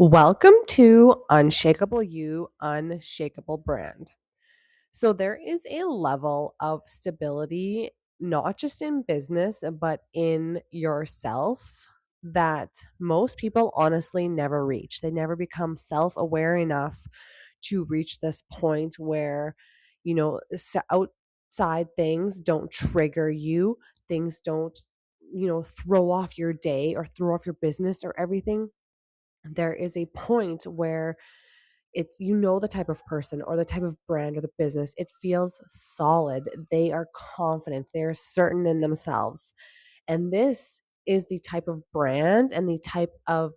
Welcome to Unshakeable You, Unshakable Brand. So, there is a level of stability, not just in business, but in yourself that most people honestly never reach. They never become self aware enough to reach this point where, outside things don't trigger you, things don't, throw off your day or throw off your business or everything. There is a point where it's the type of person or the type of brand or the business, it feels solid, they are confident, they're certain in themselves. And this is the type of brand and the type of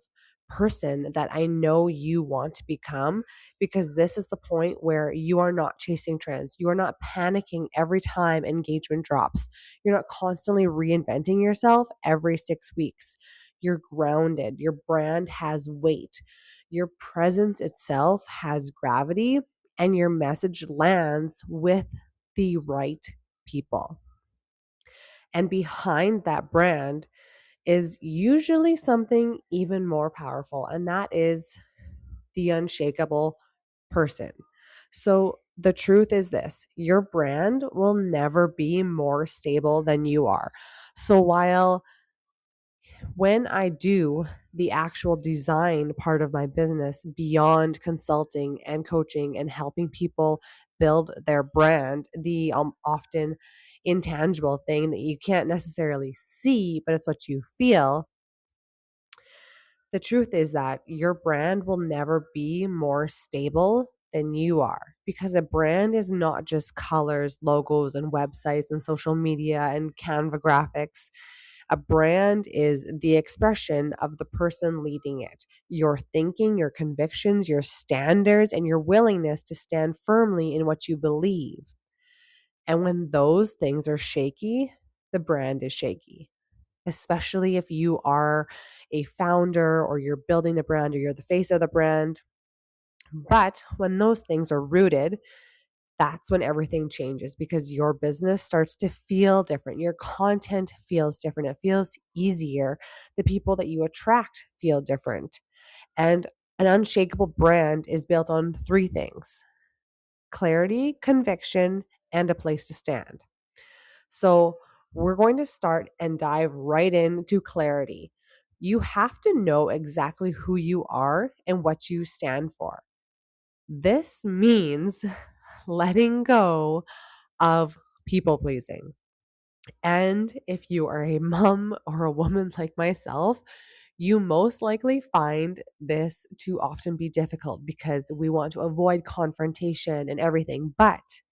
person that I know you want to become, because this is the point where you are not chasing trends. You are not panicking every time engagement drops. You're not constantly reinventing yourself every 6 weeks. You're grounded. Your brand has weight. Your presence itself has gravity, and your message lands with the right people. And behind that brand is usually something even more powerful, and that is the unshakable person. So, the truth is this: your brand will never be more stable than you are. So, while when I do the actual design part of my business beyond consulting and coaching and helping people build their brand, the often intangible thing that you can't necessarily see, but it's what you feel. The truth is that your brand will never be more stable than you are, because a brand is not just colors, logos, and websites and social media and Canva graphics. A brand is the expression of the person leading it, your thinking, your convictions, your standards, and your willingness to stand firmly in what you believe. And when those things are shaky, the brand is shaky, especially if you are a founder or you're building the brand or you're the face of the brand. But when those things are rooted, that's when everything changes, because your business starts to feel different. Your content feels different. It feels easier. The people that you attract feel different. And an unshakable brand is built on three things: clarity, conviction, and a place to stand. So, we're going to start and dive right into clarity. You have to know exactly who you are and what you stand for. This means letting go of people pleasing. And if you are a mom or a woman like myself, you most likely find this to often be difficult because we want to avoid confrontation and everything. But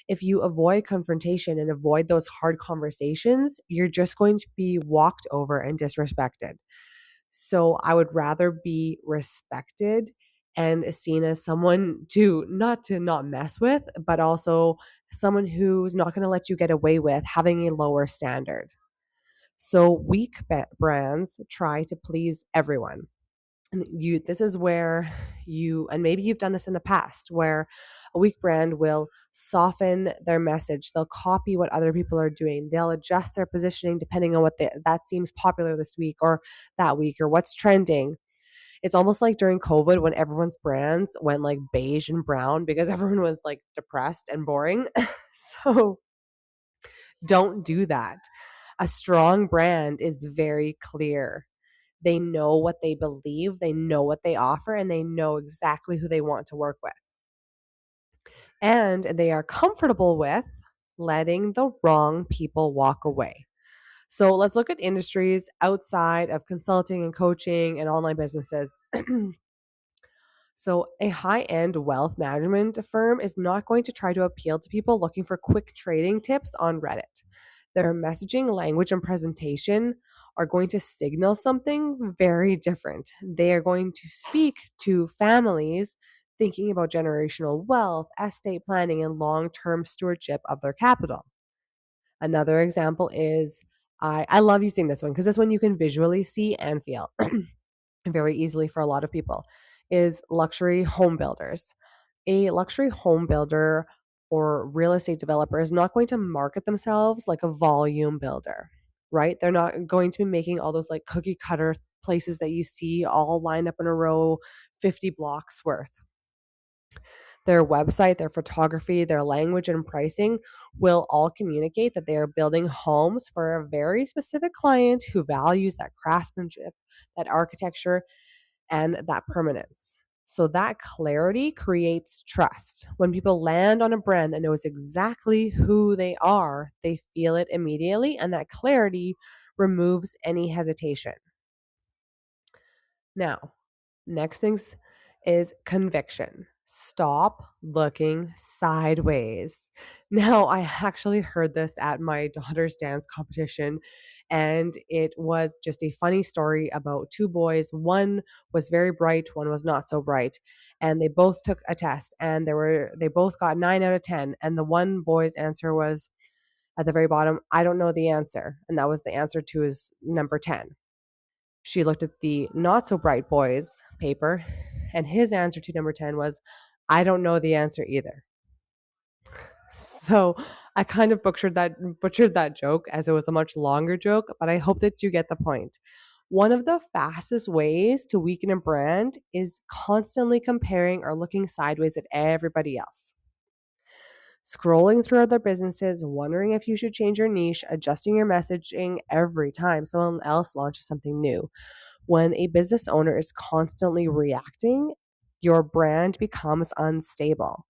if you avoid confrontation and avoid those hard conversations, you're just going to be walked over and disrespected. So I would rather be respected and seen as someone to not mess with, but also someone who's not going to let you get away with having a lower standard. So weak brands try to please everyone. And this is where and maybe you've done this in the past, where a weak brand will soften their message, they'll copy what other people are doing, they'll adjust their positioning depending on that seems popular this week or that week or what's trending. It's almost like during COVID when everyone's brands went like beige and brown because everyone was like depressed and boring. So don't do that. A strong brand is very clear. They know what they believe, they know what they offer, and they know exactly who they want to work with. And they are comfortable with letting the wrong people walk away. So let's look at industries outside of consulting and coaching and online businesses. So, a high end wealth management firm is not going to try to appeal to people looking for quick trading tips on Reddit. Their messaging, language, and presentation are going to signal something very different. They are going to speak to families thinking about generational wealth, estate planning, and long term stewardship of their capital. Another example is I love using this one because this one you can visually see and feel very easily for a lot of people, is luxury home builders. A luxury home builder or real estate developer is not going to market themselves like a volume builder, right? They're not going to be making all those like cookie cutter places that you see all lined up in a row, 50 blocks worth. Their website, their photography, their language, and pricing will all communicate that they are building homes for a very specific client who values that craftsmanship, that architecture, and that permanence. So that clarity creates trust. When people land on a brand that knows exactly who they are, they feel it immediately, and that clarity removes any hesitation. Now, next things is conviction. Stop looking sideways. Now, I actually heard this at my daughter's dance competition, and it was just a funny story about two boys. One was very bright, one was not so bright, and they both took a test, and they both got 9 out of 10, and the one boy's answer was at the very bottom, I don't know the answer, and that was the answer to his number 10. She looked at the not so bright boy's paper, and his answer to number 10 was, I don't know the answer either. So I kind of butchered that joke as it was a much longer joke, but I hope that you get the point. One of the fastest ways to weaken a brand is constantly comparing or looking sideways at everybody else. Scrolling through other businesses, wondering if you should change your niche, adjusting your messaging every time someone else launches something new. When a business owner is constantly reacting, your brand becomes unstable.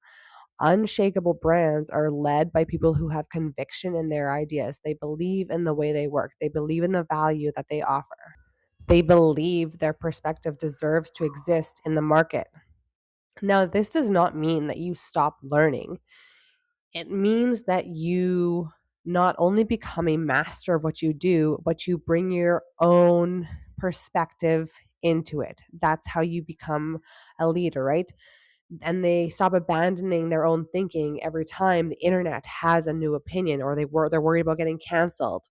Unshakable brands are led by people who have conviction in their ideas. They believe in the way they work, they believe in the value that they offer. They believe their perspective deserves to exist in the market. Now, this does not mean that you stop learning. It means that you not only become a master of what you do, but you bring your own perspective into it. That's how you become a leader, right? And they stop abandoning their own thinking every time the internet has a new opinion or they're worried about getting canceled.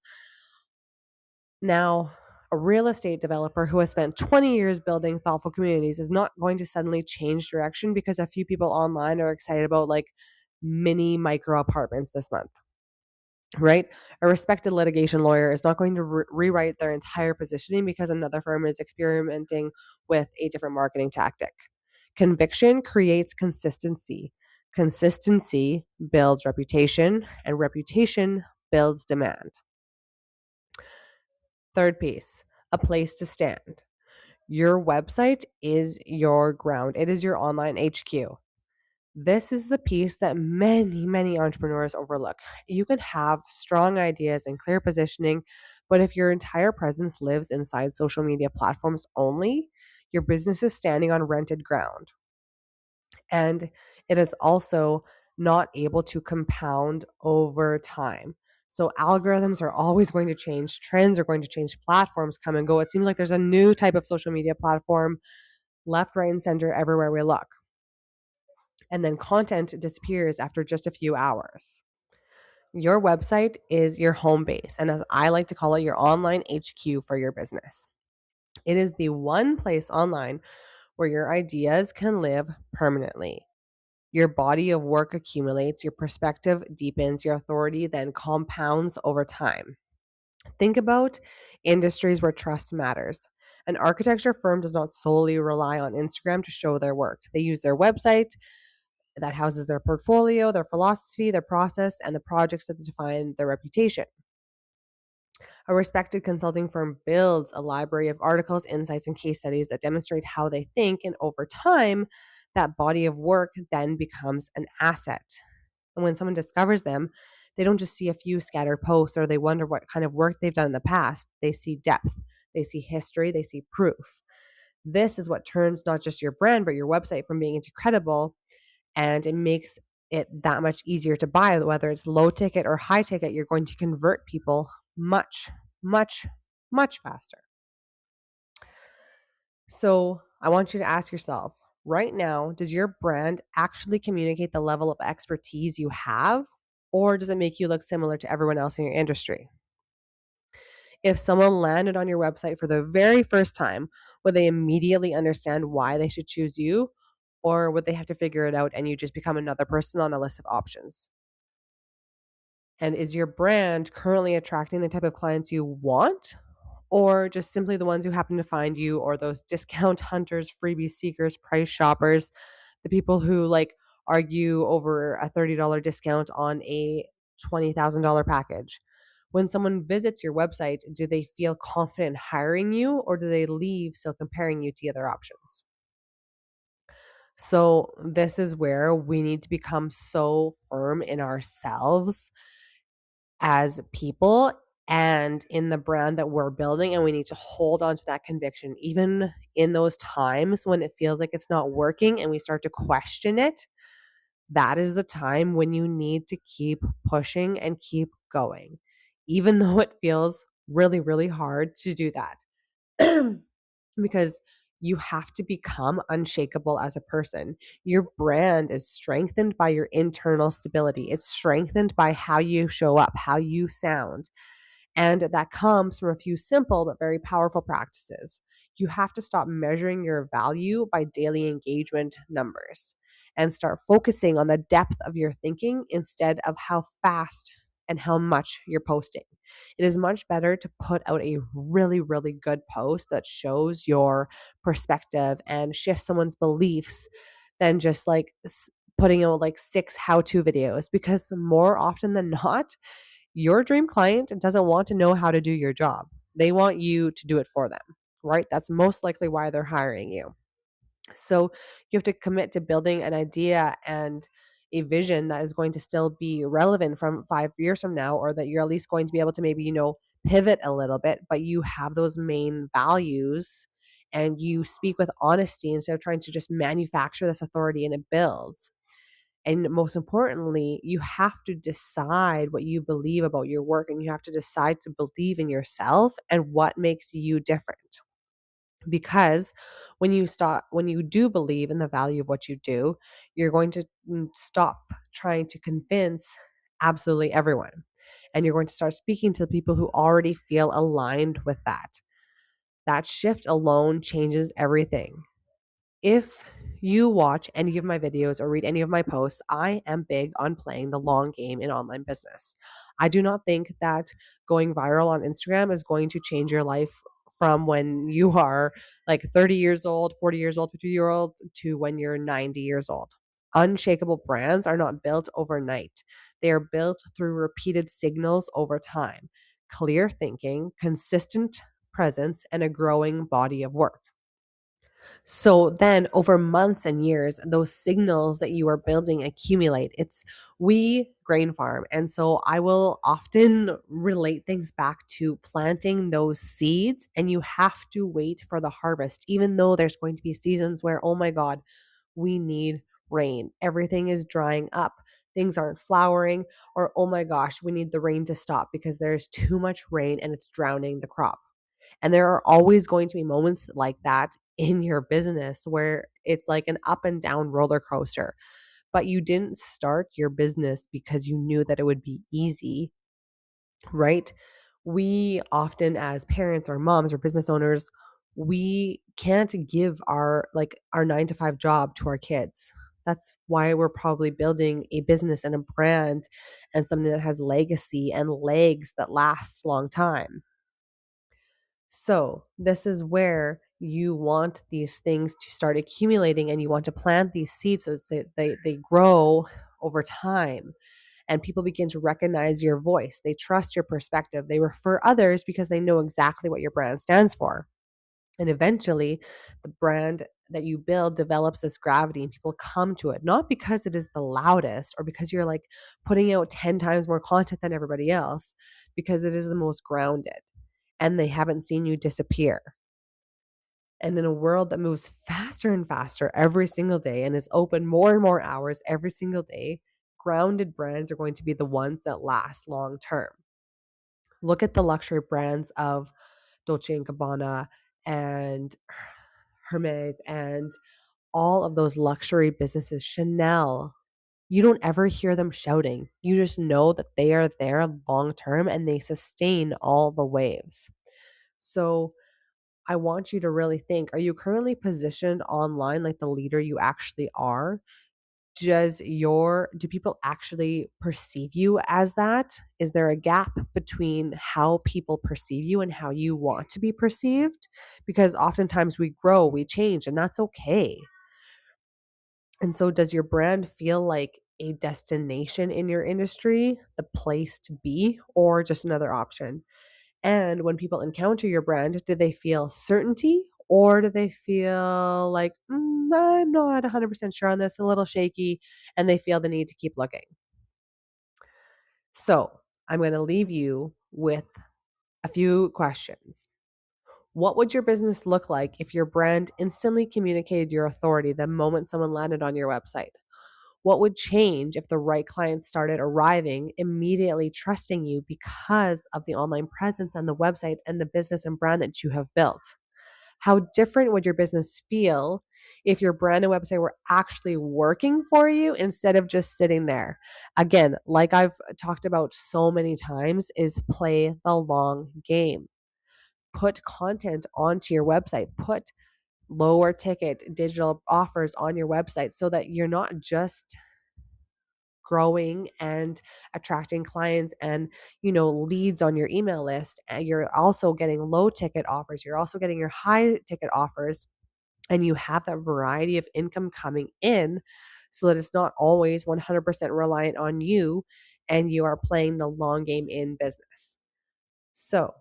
Now, a real estate developer who has spent 20 years building thoughtful communities is not going to suddenly change direction because a few people online are excited about like mini micro apartments this month, right? A respected litigation lawyer is not going to rewrite their entire positioning because another firm is experimenting with a different marketing tactic. Conviction creates consistency. Consistency builds reputation, and reputation builds demand. Third piece, a place to stand. Your website is your ground, it is your online HQ. This is the piece that many, many entrepreneurs overlook. You can have strong ideas and clear positioning, but if your entire presence lives inside social media platforms only, your business is standing on rented ground. And it is also not able to compound over time. So algorithms are always going to change, trends are going to change, platforms come and go. It seems like there's a new type of social media platform left, right, and center everywhere we look. And then content disappears after just a few hours. Your website is your home base, and as I like to call it, your online HQ for your business. It is the one place online where your ideas can live permanently. Your body of work accumulates, your perspective deepens, your authority then compounds over time. Think about industries where trust matters. An architecture firm does not solely rely on Instagram to show their work. They use their website that houses their portfolio, their philosophy, their process, and the projects that define their reputation. A respected consulting firm builds a library of articles, insights, and case studies that demonstrate how they think, and over time, that body of work then becomes an asset. And when someone discovers them, they don't just see a few scattered posts or they wonder what kind of work they've done in the past. They see depth, they see history, they see proof. This is what turns not just your brand, but your website from being credible, and it makes it that much easier to buy, whether it's low ticket or high ticket. You're going to convert people much, much, much faster. So I want you to ask yourself right now, does your brand actually communicate the level of expertise you have, or does it make you look similar to everyone else in your industry? If someone landed on your website for the very first time, would they immediately understand why they should choose you? Or would they have to figure it out and you just become another person on a list of options? And is your brand currently attracting the type of clients you want? or just simply the ones who happen to find you, or those discount hunters, freebie seekers, price shoppers, the people who like argue over a $30 discount on a $20,000 package. When someone visits your website, do they feel confident hiring you, or do they leave still comparing you to the other options? So, this is where we need to become so firm in ourselves as people and in the brand that we're building. And we need to hold on to that conviction, even in those times when it feels like it's not working and we start to question it. That is the time when you need to keep pushing and keep going, even though it feels really, really hard to do that. Because you have to become unshakable as a person. Your brand is strengthened by your internal stability. It's strengthened by how you show up, how you sound. And that comes from a few simple but very powerful practices. You have to stop measuring your value by daily engagement numbers and start focusing on the depth of your thinking instead of how fast and how much you're posting. It is much better to put out a really, really good post that shows your perspective and shifts someone's beliefs than just like putting out like 6 how-to videos, because more often than not, your dream client doesn't want to know how to do your job. They want you to do it for them, right? That's most likely why they're hiring you. So you have to commit to building an idea and a vision that is going to still be relevant from 5 years from now, or that you're at least going to be able to maybe, pivot a little bit, but you have those main values and you speak with honesty instead of trying to just manufacture this authority, and it builds. And most importantly, you have to decide what you believe about your work, and you have to decide to believe in yourself and what makes you different. Because when you do believe in the value of what you do, you're going to stop trying to convince absolutely everyone. And you're going to start speaking to people who already feel aligned with that. That shift alone changes everything. If you watch any of my videos or read any of my posts, I am big on playing the long game in online business. I do not think that going viral on Instagram is going to change your life from when you are like 30 years old, 40 years old, 50-year old to when you're 90 years old. Unshakable brands are not built overnight. They are built through repeated signals over time, clear thinking, consistent presence, and a growing body of work. So then over months and years, those signals that you are building accumulate. It's we grain farm. And so I will often relate things back to planting those seeds, and you have to wait for the harvest, even though there's going to be seasons where, oh my God, we need rain. Everything is drying up. Things aren't flowering, or oh my gosh, we need the rain to stop because there's too much rain and it's drowning the crop. And there are always going to be moments like that in your business where it's like an up and down roller coaster. But you didn't start your business because you knew that it would be easy, right? We often, as parents or moms or business owners, we can't give our 9 to 5 job to our kids. That's why we're probably building a business and a brand and something that has legacy and legs that lasts a long time. So, this is where you want these things to start accumulating, and you want to plant these seeds so they grow over time, and people begin to recognize your voice. They trust your perspective. They refer others because they know exactly what your brand stands for. And eventually, the brand that you build develops this gravity, and people come to it, not because it is the loudest or because you're like putting out 10 times more content than everybody else, because it is the most grounded and they haven't seen you disappear. And in a world that moves faster and faster every single day and is open more and more hours every single day, grounded brands are going to be the ones that last long term. Look at the luxury brands of Dolce and Gabbana and Hermes and all of those luxury businesses, Chanel. You don't ever hear them shouting. You just know that they are there long term and they sustain all the waves. So, I want you to really think, are you currently positioned online like the leader you actually are? Do people actually perceive you as that? Is there a gap between how people perceive you and how you want to be perceived? Because oftentimes we grow, we change, and that's okay. And so does your brand feel like a destination in your industry, the place to be, or just another option? And when people encounter your brand, do they feel certainty or do they feel like, I'm not 100% sure on this, a little shaky, and they feel the need to keep looking? So I'm going to leave you with a few questions. What would your business look like if your brand instantly communicated your authority the moment someone landed on your website? What would change if the right clients started arriving, immediately trusting you because of the online presence and the website and the business and brand that you have built? How different would your business feel if your brand and website were actually working for you instead of just sitting there? Again, like I've talked about so many times, is play the long game. Put content onto your website, put lower ticket digital offers on your website so that you're not just growing and attracting clients and leads on your email list, and you're also getting low ticket offers, you're also getting your high ticket offers, and you have that variety of income coming in so that it's not always 100% reliant on you, and you are playing the long game in business. So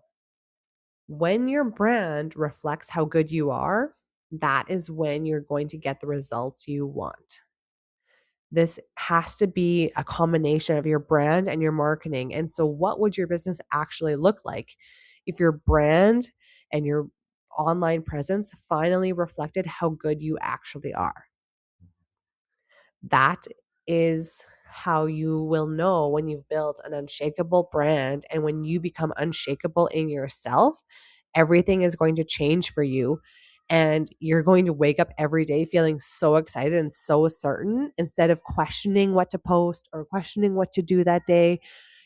when your brand reflects how good you are, that is when you're going to get the results you want. This has to be a combination of your brand and your marketing. And so, what would your business actually look like if your brand and your online presence finally reflected how good you actually are? That is how you will know when you've built an unshakable brand. And when you become unshakable in yourself, everything is going to change for you. And you're going to wake up every day feeling so excited and so certain instead of questioning what to post or questioning what to do that day.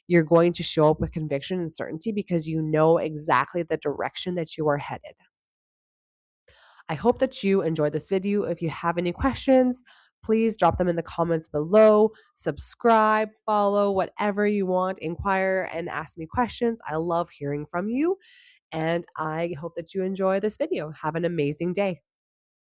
You're going to show up with conviction and certainty because you know exactly the direction that you are headed. I hope that you enjoyed this video. If you have any questions, please drop them in the comments below. Subscribe, follow, whatever you want. Inquire and ask me questions. I love hearing from you. And I hope that you enjoy this video. Have an amazing day.